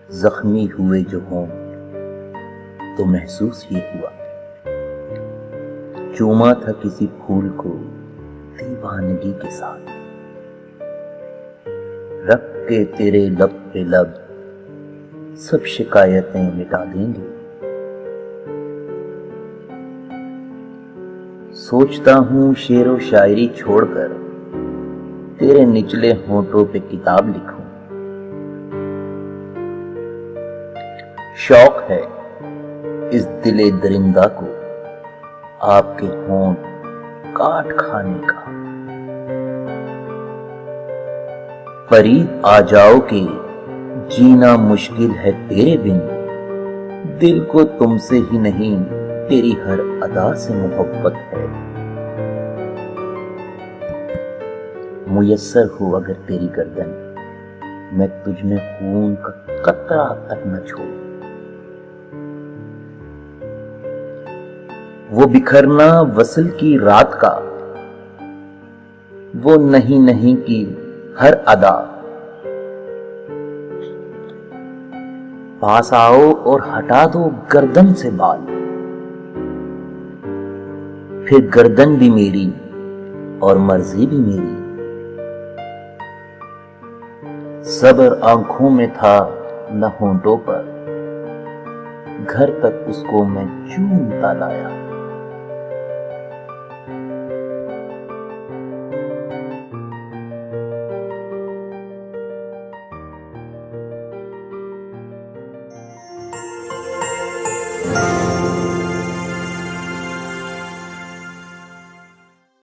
जख्मी हुए जो हों तो महसूस ये हुआ, चूमा था किसी फूल को दीवानगी के साथ, रख के तेरे लब पे लब सब शिकायतें मिटा देंगे। सोचता हूं शेरो शायरी छोड़कर तेरे निचले होंठों पे किताब लिखूं। शौक है इस दिले दरिंदा को आपके होंठ काट खाने का। करीब आ जाओ कि जीना मुश्किल है तेरे बिन, दिल को तुमसे ही नहीं तेरी हर अदा से मोहब्बत है। मुयस्सर हो अगर तेरी गर्दन, मैं तुझ में खून का कतरा तक न छोड़ूं। वो बिखरना वसल की रात का, वो नहीं नहीं की हर अदा। पास आओ और हटा दो गर्दन से बाल, फिर गर्दन भी मेरी और मर्जी भी मेरी। सब्र आंखों में था न होंठों पर, घर तक उसको मैं चूमता लाया।